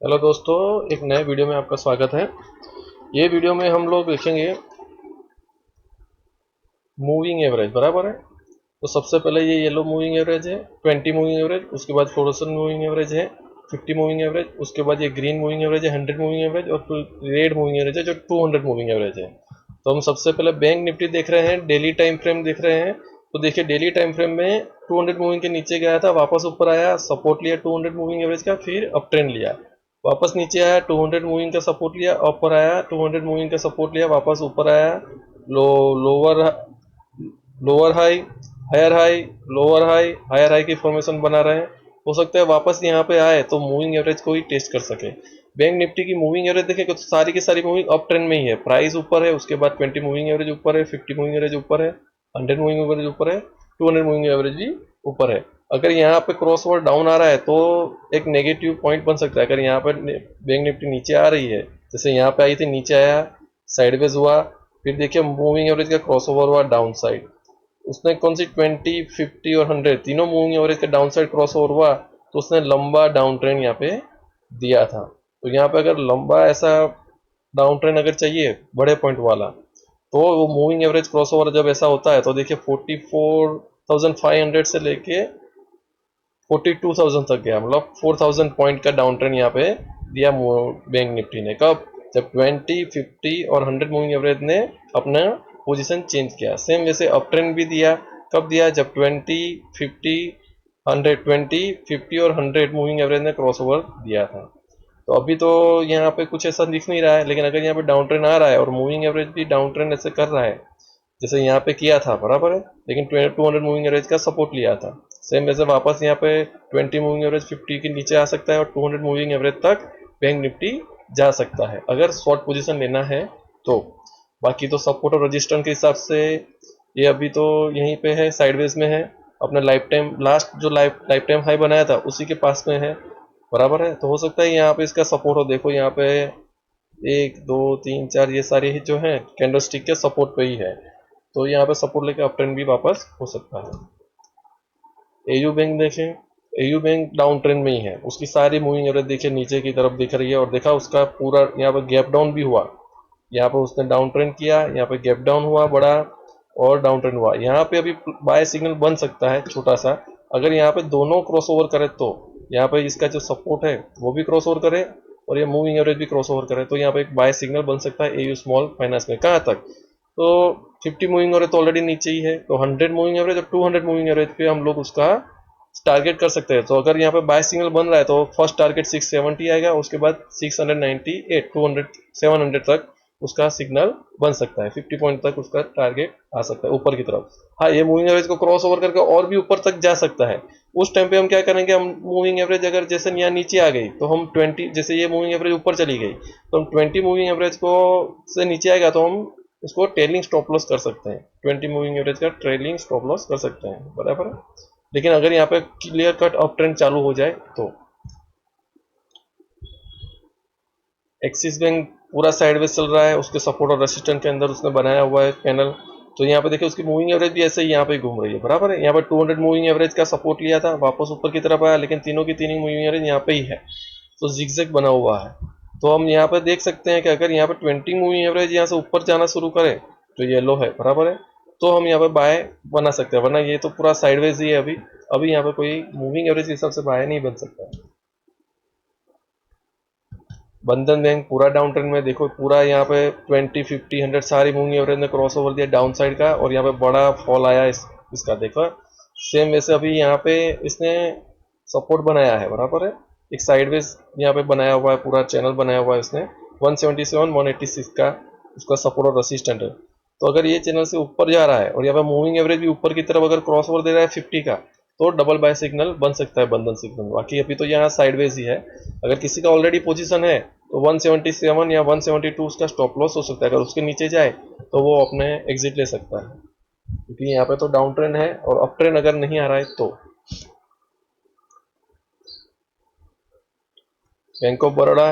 Hello दोस्तों, एक नए वीडियो में आपका स्वागत है। ये वीडियो में हम लोग देखेंगे मूविंग एवरेज, बराबर है। तो सबसे पहले ये येलो मूविंग एवरेज है, 20 मूविंग एवरेज, उसके बाद फ्लोरोसेंट मूविंग एवरेज है 50 मूविंग एवरेज, उसके बाद ये ग्रीन मूविंग एवरेज है 100 मूविंग एवरेज, और रेड मूविंग एवरेज है जो 200 मूविंग एवरेज है। तो हम सबसे पहले बैंक निफ्टी देख रहे हैं, डेली टाइम फ्रेम देख रहे हैं। तो देखिए डेली टाइम फ्रेम में 200 मूविंग के नीचे गया था, वापस ऊपर आया, सपोर्ट लिया 200 मूविंग एवरेज का, फिर अप ट्रेंड लिया, वापस नीचे आया, 200 मूविंग का सपोर्ट लिया, ऊपर आया, 200 मूविंग का सपोर्ट लिया, वापस ऊपर आया, low lower lower high, higher high, lower high, higher high की फॉर्मेशन बना रहे हैं। हो सकता है वापस यहाँ पे आए तो मूविंग एवरेज को ही टेस्ट कर सके। बैंक निफ्टी की मूविंग एवरेज देखें तो सारी की सारी मूविंग अप ट्रेंड में ही है। प्राइस ऊपर है, उसके बाद 20 मूविंग एवरेज ऊपर है, 50 मूविंग एवरेज ऊपर है, 100 मूविंग एवरेज ऊपर है, 200 मूविंग एवरेज भी ऊपर है। अगर यहाँ पे क्रॉस ओवर डाउन आ रहा है तो एक नेगेटिव पॉइंट बन सकता है। अगर यहाँ पर बैंक निफ्टी नीचे आ रही है, जैसे यहाँ पे आई थी, नीचे आया, साइडवेज हुआ, फिर देखिए मूविंग एवरेज का क्रॉस ओवर हुआ डाउन साइड, उसने कौन सी 20, 50 और 100 तीनों मूविंग एवरेज का डाउन साइड क्रॉस ओवर हुआ, तो उसने लंबा डाउन ट्रेंड यहाँ पे दिया था। तो यहाँ पे अगर लंबा ऐसा डाउन ट्रेंड अगर चाहिए बड़े पॉइंट वाला, तो वो मूविंग एवरेज क्रॉस ओवर जब ऐसा होता है तो देखिए 44,500 से लेके 42,000 तक गया, मतलब 4,000 पॉइंट का डाउन ट्रेंड यहाँ पे दिया बैंक निफ्टी ने। कब? जब 20, 50 और 100 मूविंग एवरेज ने अपना पोजीशन चेंज किया। सेम वैसे अप ट्रेंड भी दिया। कब दिया? जब 20, 50, 100, 20, 50 और 100 मूविंग एवरेज ने क्रॉस ओवर दिया था। तो अभी तो यहाँ पे कुछ ऐसा दिख नहीं रहा है, लेकिन अगर यहाँ पे डाउन ट्रेंड आ रहा है और मूविंग एवरेज भी डाउन ट्रेंड ऐसे कर रहा है जैसे यहाँ पे किया था, बराबर है, लेकिन 200 मूविंग एवरेज का सपोर्ट लिया था। सेम वैसे वापस यहाँ पे 20 मूविंग एवरेज 50 के नीचे आ सकता है और 200 मूविंग एवरेज तक बैंक निफ्टी जा सकता है अगर शॉर्ट पोजीशन लेना है तो। बाकी तो सपोर्ट और रजिस्टेंस के हिसाब से ये अभी तो यहीं पे है, साइडवेज में है, अपना लाइफ टाइम लास्ट जो लाइफ टाइम हाई बनाया था उसी के पास में है, बराबर है। तो हो सकता है यहाँ पे इसका सपोर्ट हो। देखो यहाँ पे 1, 2, 3, 4 ये सारे ही जो है कैंडलस्टिक के सपोर्ट पे ही है, तो यहाँ पे सपोर्ट लेके अप ट्रेंड भी वापस हो सकता है। एयू बैंक देखें, एयू बैंक डाउन ट्रेंड में ही है, उसकी सारी मूविंग एवरेज देखिए नीचे की तरफ दिख रही है, और देखा उसका पूरा यहाँ पे गैप डाउन भी हुआ। यहाँ पे उसने डाउन ट्रेंड किया, यहाँ पे गैप डाउन हुआ बड़ा, और डाउन ट्रेंड हुआ। यहाँ पे अभी बाय सिग्नल बन सकता है छोटा सा, अगर यहाँ पे दोनों क्रॉस ओवर करे तो। यहाँ पे इसका जो सपोर्ट है वो भी क्रॉस ओवर करे और ये मूविंग एवरेज भी क्रॉस ओवर करे, तो यहाँ पे एक बाय सिग्नल बन सकता है एयू स्मॉल फाइनेंस में। कहाँ तक? तो 50 मूविंग एवरेज तो ऑलरेडी नीचे ही है, तो 100 मूविंग एवरेज और 200 मूविंग एवरेज पे हम लोग उसका टारगेट कर सकते हैं। तो अगर यहाँ पे बाय सिग्नल बन रहा है तो फर्स्ट टारगेट 670 आएगा, उसके बाद 698, 200, 700 तक उसका सिग्नल बन सकता है। 50 पॉइंट तक उसका टारगेट आ सकता है ऊपर की तरफ। हाँ, ये मूविंग एवरेज को क्रॉस ओवर करके और भी ऊपर तक जा सकता है। उस टाइम पे हम क्या करेंगे, हम मूविंग एवरेज अगर जैसे यहाँ नीचे आ गई तो हम 20, जैसे ये मूविंग एवरेज ऊपर चली गई तो हम 20 मूविंग एवरेज को से नीचे आएगा तो हम उसको ट्रेलिंग स्टॉप लॉस कर सकते हैं। 20 मूविंग एवरेज का ट्रेलिंग स्टॉप लॉस कर सकते हैं, बराबर है। लेकिन अगर यहाँ पे क्लियर कट अप ट्रेंड चालू हो जाए तो। एक्सिस बैंक पूरा साइडवेज चल रहा है, उसके सपोर्ट और रेसिस्टेंस के अंदर उसने बनाया हुआ है पैनल। तो यहाँ पे देखिए उसकी मूविंग एवरेज भी ऐसे ही यहाँ पे घूम रही है, बराबर है। यहाँ पे 200 मूविंग एवरेज का सपोर्ट लिया था, वापस ऊपर की तरफ आया, लेकिन तीनों की तीनों मूविंग एवरेज यहाँ पे ही है, तो जिगजैग बना हुआ है। तो हम यहाँ पे देख सकते हैं कि अगर यहाँ पे 20 मूविंग एवरेज यहाँ से ऊपर जाना शुरू करे, जो येलो है, बराबर है, तो हम यहाँ पे बाय बना सकते हैं, वरना ये तो पूरा साइडवेज ही है अभी। अभी यहाँ पे कोई मूविंग एवरेज के हिसाब से बाय नहीं बन सकता। बंधन बैंक पूरा डाउन ट्रेंड में, देखो पूरा यहाँ पे 20, 50, 100 सारी मूविंग एवरेज ने क्रॉस ओवर दिया डाउन साइड का, और यहाँ पे बड़ा फॉल आया इसका देखो। सेम वैसे अभी यहाँ पे इसने सपोर्ट बनाया है, बराबर है, एक साइडवेज यहाँ पे बनाया हुआ है, पूरा चैनल बनाया हुआ है इसने 177, 186 का उसका सपोर्ट और रेसिस्टेंट है। तो अगर ये चैनल से ऊपर जा रहा है और यहाँ पे मूविंग एवरेज भी ऊपर की तरफ अगर क्रॉस ओवर दे रहा है 50 का, तो डबल बाय सिग्नल बन सकता है बंधन सिग्नल। बाकी अभी तो यहाँ साइडवेज ही है। अगर किसी का ऑलरेडी पोजीशन है तो 177 या 172 उसका स्टॉप लॉस हो सकता है। अगर उसके नीचे जाए तो वो अपने एग्जिट ले सकता है, क्योंकि यहाँ पे तो डाउन ट्रेंड है और अप ट्रेंड अगर नहीं आ रहा है तो। बैंक ऑफ बड़ौदा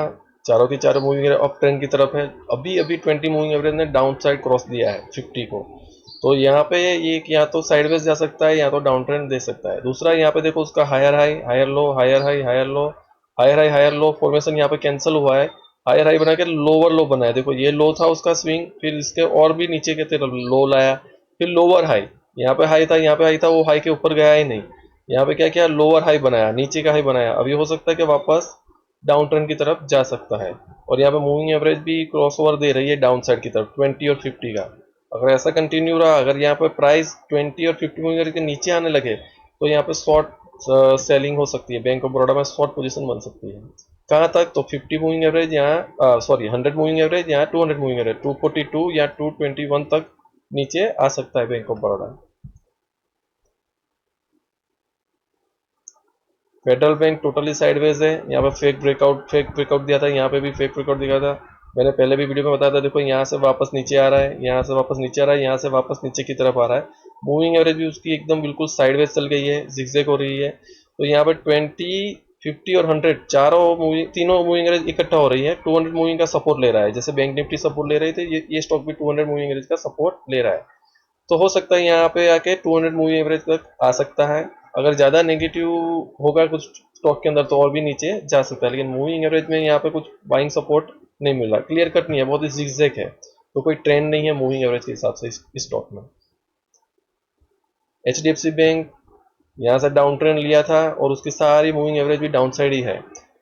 चारों की चारों मूविंग एवरेज अप ट्रेंड की तरफ है। अभी अभी 20 मूविंग एवरेज ने डाउन साइड क्रॉस दिया है 50 को, तो यहाँ पे ये या तो साइडवेज जा सकता है या तो डाउन ट्रेंड दे सकता है। दूसरा यहाँ पे देखो उसका higher high, higher low, higher high, higher low, higher low formation यहाँ पे कैंसिल हुआ है, हायर हाई बना के लोअर लो बनाया। देखो ये लो था उसका स्विंग, फिर इसके और भी नीचे के तरफ लो लाया, फिर लोअर हाई, यहाँ पे हाई था, यहाँ पे हाई था, वो हाई के ऊपर गया ही नहीं, यहाँ पे क्या किया, लोअर हाई बनाया, नीचे का हाई बनाया। अभी हो सकता है कि वापस डाउन ट्रेंड की तरफ जा सकता है। और यहाँ पे मूविंग एवरेज भी क्रॉस ओवर दे रही है डाउन साइड की तरफ 20 और 50 का। अगर ऐसा कंटिन्यू रहा, अगर यहाँ पे प्राइस 20 और 50 मूविंग एवरेज के नीचे आने लगे, तो यहाँ पे शॉर्ट सेलिंग हो सकती है, बैंक ऑफ बड़ौदा में शॉर्ट पोजीशन बन सकती है। कहाँ तक, तो 50 मूविंग एवरेज यहाँ, सॉरी 100 मूविंग एवरेज यहाँ, 200 मूविंग एवरेज 242 या 221 तक नीचे आ सकता है bank of Baroda. Federal bank totally sideways है, यहाँ पे फेक ब्रेकआउट दिया था, यहाँ पे भी फेक ब्रेकआउट दिया था। मैंने पहले भी वीडियो में बताया था, देखो यहाँ से वापस नीचे आ रहा है, यहाँ से वापस नीचे आ रहा है, यहाँ से वापस नीचे की तरफ आ रहा है। मूविंग एवरेज भी उसकी एकदम बिल्कुल साइडवेज चल गई है, जिगजैग हो रही है। तो यहाँ पे 20, 50 और 100 तीनों मूविंग एवरेज इकट्ठा हो रही है, 200 मूविंग का सपोर्ट ले रहा है। जैसे बैंक निफ्टी सपोर्ट ले रही थी, ये स्टॉक भी 200 मूविंग एवरेज का सपोर्ट ले रहा है। तो हो सकता है यहाँ पे आके 200 मूविंग एवरेज तक आ सकता है। अगर ज़्यादा नेगेटिव होगा कुछ स्टॉक के अंदर तो और भी नीचे जा सकता है, लेकिन मूविंग एवरेज में यहाँ पे कुछ बाइंग सपोर्ट नहीं मिल रहा, क्लियर कट नहीं है, बहुत ही जिगजैग है। तो कोई ट्रेंड नहीं है मूविंग एवरेज के हिसाब से इस स्टॉक में। HDFC बैंक यहाँ से डाउन ट्रेंड लिया था और उसकी सारी मूविंग एवरेज भी डाउन साइड ही है।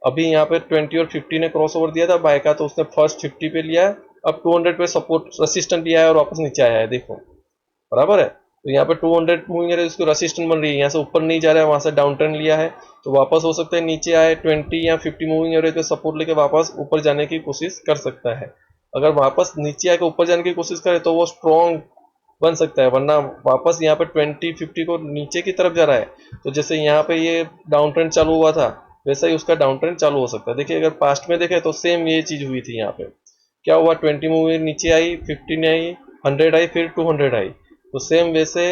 अभी यहाँ पे 20 और 50 ने क्रॉस ओवर दिया था बाय का, तो उसने फर्स्ट 50 पे लिया, अब 200 पे सपोर्ट रेसिस्टेंट लिया है और वापस नीचे आया है, देखो बराबर है। तो यहाँ पे 200 मूविंग एवरेज उसकी रेसिस्टेंट बन रही है, यहाँ से ऊपर नहीं जा रहा है, वहां से डाउन ट्रेंड लिया है, तो वापस हो सकता है नीचे आए 20 या 50 मूविंग एवरेज पे सपोर्ट लेके वापस ऊपर जाने की कोशिश कर सकता है। अगर वापस नीचे आके ऊपर जाने की कोशिश करे तो वो स्ट्रॉन्ग बन सकता है, वरना वापस यहाँ पे 20-50 को नीचे की तरफ जा रहा है, तो जैसे यहाँ पे ये डाउन ट्रेंड चालू हुआ था, वैसा ही उसका डाउन ट्रेंड चालू हो सकता है। देखिए अगर पास्ट में देखे तो सेम ये चीज हुई थी। यहाँ पे क्या हुआ, 20 मूविंग नीचे आई, 15 आई, 100 आई, फिर 200 आई, तो सेम वैसे,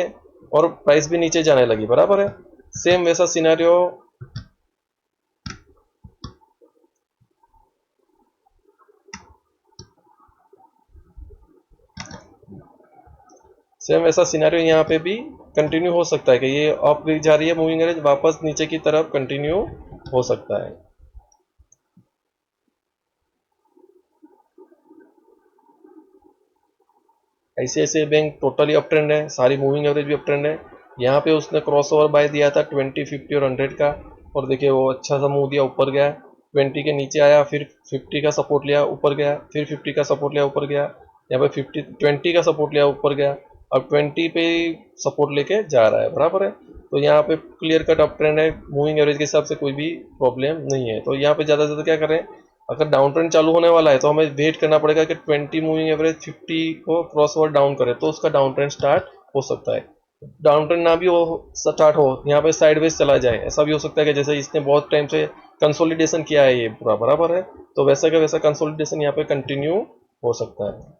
और प्राइस भी नीचे जाने लगी, बराबर है। सेम वैसा सिनेरियो, यहाँ पे भी कंटिन्यू हो सकता है कि ये अप जा रही है मूविंग एवरेज, वापस नीचे की तरफ कंटिन्यू हो सकता है। ICICI bank totally up trend है, सारी मूविंग एवरेज भी अप ट्रेंड है। यहाँ पे उसने क्रॉस ओवर बाय दिया था 20, 50 और 100 का, और देखिए वो अच्छा सा मूव दिया, ऊपर गया, 20 के नीचे आया, फिर 50 का सपोर्ट लिया, ऊपर गया, फिर 50 का सपोर्ट लिया, ऊपर गया, यहाँ पे 20 का सपोर्ट लिया, ऊपर गया, अब 20 पे सपोर्ट लेके जा रहा है, बराबर है। तो यहाँ पे क्लियर कट अप ट्रेंड है, मूविंग एवरेज के हिसाब से कोई भी प्रॉब्लम नहीं है। तो यहाँ पे ज़्यादा से ज़्यादा क्या करें, अगर डाउन ट्रेंड चालू होने वाला है तो हमें वेट करना पड़ेगा कि 20 मूविंग एवरेज 50 को क्रॉस ओवर डाउन करे, तो उसका डाउन ट्रेंड स्टार्ट हो सकता है। डाउन ट्रेंड ना भी हो स्टार्ट हो, यहाँ पे साइडवेज चला जाए, ऐसा भी हो सकता है कि जैसे इसने बहुत टाइम से कंसोलिडेशन किया है ये पूरा, बराबर है, तो वैसा का वैसा कंसोलिडेशन यहाँ पे कंटिन्यू हो सकता है।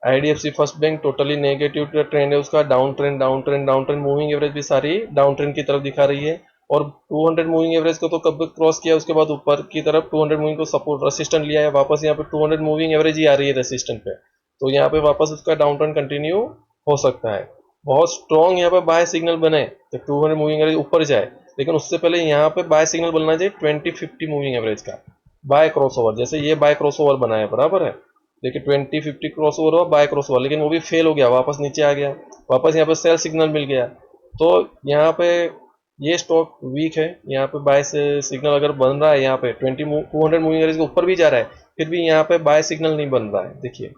IDFC first bank totally negative trend है उसका, down trend down trend down trend, moving average भी सारी डाउन ट्रेंड की तरफ दिखा रही है। और 200 मूविंग एवरेज को तो कब क्रॉस किया, उसके बाद ऊपर की तरफ 200 मूविंग को सपोर्ट रेसिस्टेंट लिया है, वापस यहाँ पे 200 मूविंग एवरेज ही आ रही है रेसिस्टेंट पे, तो यहाँ पे वापस उसका डाउन ट्रेंड कंटिन्यू हो सकता है। बहुत स्ट्रॉन्ग यहाँ पे बाय सिग्नल बने तो 200 मूविंग एवरेज ऊपर जाए, लेकिन उससे पहले यहाँ पे बाय सिग्नल बनना चाहिए 20-50 मूविंग एवरेज का, बाय क्रॉस ओवर, जैसे ये बाय क्रॉस ओवर बना है, बराबर है। देखिए 20-50 क्रॉस ओवर हुआ, बाय क्रॉस ओवर, लेकिन वो भी फेल हो गया, वापस नीचे आ गया, वापस यहाँ पे सेल सिग्नल मिल गया। तो यहाँ पे ये स्टॉक वीक है, यहाँ पे बाय से सिग्नल अगर बन रहा है, यहाँ पे 200 मूविंग एवरेज के ऊपर भी जा रहा है, फिर भी यहाँ पे बाय सिग्नल नहीं बन रहा है। देखिए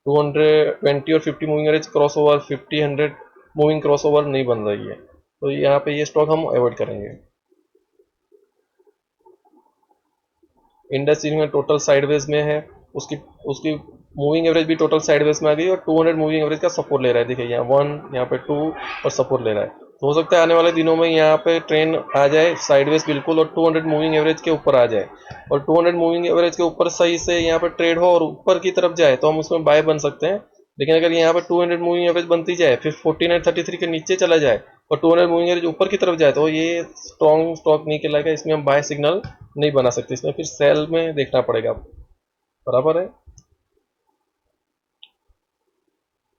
220 और 50 moving average cross over, 50-100 moving cross over नहीं बन रही है, तो यहाँ पे ये स्टॉक हम अवॉइड करेंगे। इंडस में टोटल साइडवेज में है, उसकी उसकी मूविंग एवरेज भी टोटल साइडवेज में आ गई, और 200 मूविंग एवरेज का सपोर्ट ले रहा है, देखिए यहाँ 1, यहाँ पे 2 और सपोर्ट ले रहा है। तो हो सकता है आने वाले दिनों में यहाँ पे ट्रेंड आ जाए साइडवेज बिल्कुल, और 200 मूविंग एवरेज के ऊपर आ जाए, और 200 मूविंग एवरेज के ऊपर सही से यहाँ पे ट्रेड हो और ऊपर की तरफ जाए, तो हम उसमें बाय बन सकते हैं। लेकिन अगर यहाँ पे 200 मूविंग एवरेज बनती जाए, फिर 49.33 के नीचे चला जाए और 200 मूविंग एवरेज ऊपर की तरफ जाए, तो ये स्ट्रॉन्ग स्टॉक नहीं कहलाएगा, इसमें हम बाय सिग्नल नहीं बना सकते, इसमें फिर सेल में देखना पड़ेगा, बराबर है।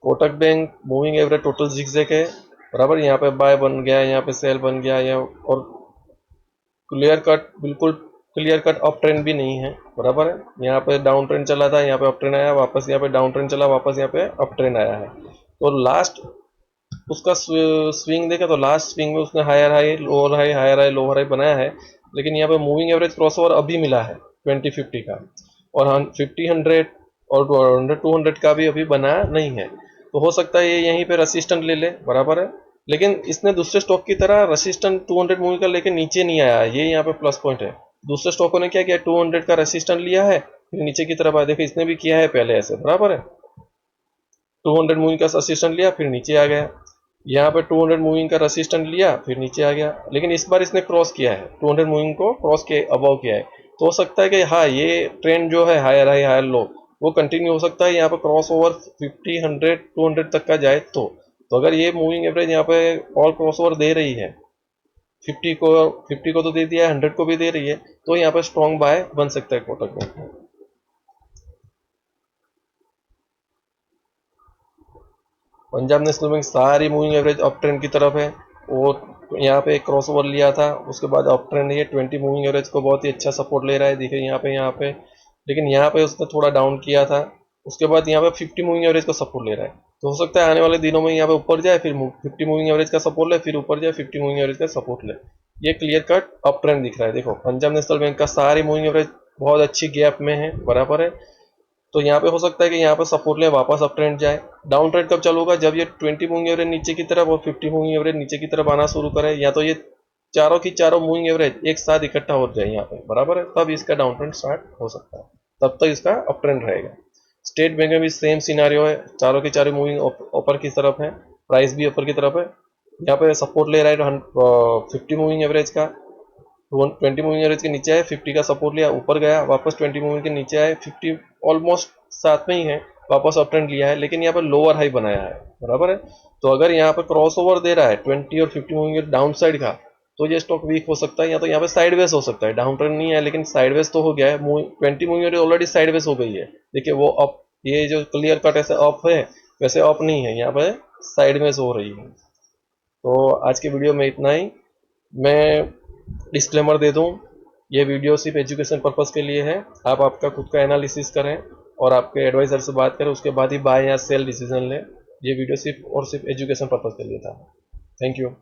Kotak bank moving average total zigzag है, बराबर, यहाँ पे बाय बन गया, यहाँ पे सेल बन गया, या और बिल्कुल क्लियर कट अप ट्रेंड भी नहीं है, बराबर है। यहाँ पे डाउन ट्रेंड चला था, यहाँ पे अप ट्रेंड आया, वापस यहाँ पे डाउन ट्रेंड चला, वापस यहाँ पे अप ट्रेंड आया है। तो लास्ट उसका स्विंग देखा तो लास्ट स्विंग में उसने higher high lower high, higher high lower high बनाया है, लेकिन यहाँ पे मूविंग एवरेज क्रॉसओवर अभी मिला है 2050 का, और 50 100 और 200 का भी अभी बना नहीं है। तो हो सकता है ये यहीं पे रेसिस्टेंट ले ले, बराबर है। लेकिन इसने दूसरे स्टॉक की तरह रेसिस्टेंट 200 मूविंग का लेके नीचे नहीं आया, ये यहाँ पे प्लस पॉइंट है। दूसरे स्टॉकों ने क्या किया, 200 का रेसिस्टेंट लिया है, फिर नीचे की तरफ आया। देखो इसने भी किया है पहले ऐसे, बराबर है। 200 मूविंग का रेसिस्टेंट लिया, फिर नीचे आ गया। यहाँ पे 200 मूविंग का रेसिस्टेंट लिया, फिर नीचे आ गया। लेकिन इस बार इसने क्रॉस किया है, 200 मूविंग को क्रॉस के अबव किया है। तो हो सकता है कि हाँ, ये ट्रेंड जो है हायर हाई हायर लो वो कंटिन्यू हो सकता है। यहाँ पे क्रॉस ओवर 50 100 200 तक का जाए तो अगर ये मूविंग एवरेज यहाँ पे ऑल क्रॉस ओवर दे रही है, 50 को तो दे दिया है, 100 को भी दे रही है, तो यहाँ पे स्ट्रॉन्ग बाय बन सकता है कोटक में। पंजाब नेशनल बैंक सारी मूविंग एवरेज अप ट्रेंड की तरफ है। वो यहाँ पे एक क्रॉस ओवर लिया था, उसके बाद अप ट्रेंड ये 20 मूविंग एवरेज को बहुत ही अच्छा सपोर्ट ले रहा है, देखिए यहाँ पे। लेकिन यहाँ पे उसने थोड़ा डाउन किया था, उसके बाद यहाँ पे 50 मूविंग एवरेज का सपोर्ट ले रहा है। तो हो सकता है आने वाले दिनों में यहाँ पे ऊपर जाए, फिर 50 मूविंग एवरेज का सपोर्ट ले, फिर ऊपर जाए 50 मूविंग एवरेज का सपोर्ट ले। ये क्लियर कट अप ट्रेंड दिख रहा है। देखो पंजाब नेशनल बैंक का सारी मूविंग एवरेज बहुत अच्छी गैप में है, बराबर है। तो यहाँ पे हो सकता है कि यहाँ पे सपोर्ट ले, वापस अप ट्रेंड जाए। डाउन ट्रेंड कब चालू होगा, जब ये 20 मूविंग एवरेज नीचे की तरफ और 50 मूविंग एवरेज नीचे की तरफ आना शुरू करे, या तो ये चारों की चारों मूविंग एवरेज एक साथ इकट्ठा हो जाए यहाँ पे, बराबर है, तब इसका डाउन ट्रेंड स्टार्ट हो सकता है। तब तक इसका अप ट्रेंड रहेगा। स्टेट बैंक में भी सेम सिनारियो है, चारों की चारों मूविंग ऊपर की तरफ है, प्राइस भी ऊपर की तरफ है। यहाँ पे सपोर्ट ले रहा है 50 मूविंग एवरेज का, 20 मूविंग एवरेज के नीचे है, 50 का सपोर्ट लिया, ऊपर गया, वापस 20 मूविंग के नीचे आए, 50 ऑलमोस्ट साथ में ही है, वापस अप ट्रेंड लिया है, लेकिन यहाँ पर लोअर हाई बनाया है, बराबर है। तो अगर यहाँ पर क्रॉस ओवर दे रहा है 20 और 50 मूविंग डाउन साइड का, तो ये स्टॉक वीक हो सकता है, या तो यहाँ पे साइडवेज हो सकता है। डाउन ट्रेंड नहीं है लेकिन साइडवेज तो हो गया है, 20 मूविंग ऑलरेडी साइडवेज हो गई है। देखिए वो अप, ये जो क्लियर कट ऐसे अप है वैसे अप नहीं है, यहाँ पे साइडवेज हो रही है। तो आज के वीडियो में इतना ही। मैं डिस्क्लेमर दे दूं, ये वीडियो सिर्फ एजुकेशन पर्पस के लिए है। आप आपका खुद का एनालिसिस करें और आपके एडवाइजर से बात करें, उसके बाद ही बाय या सेल डिसीजन लें। ये वीडियो सिर्फ और सिर्फ एजुकेशन पर्पस के लिए था। Thank you.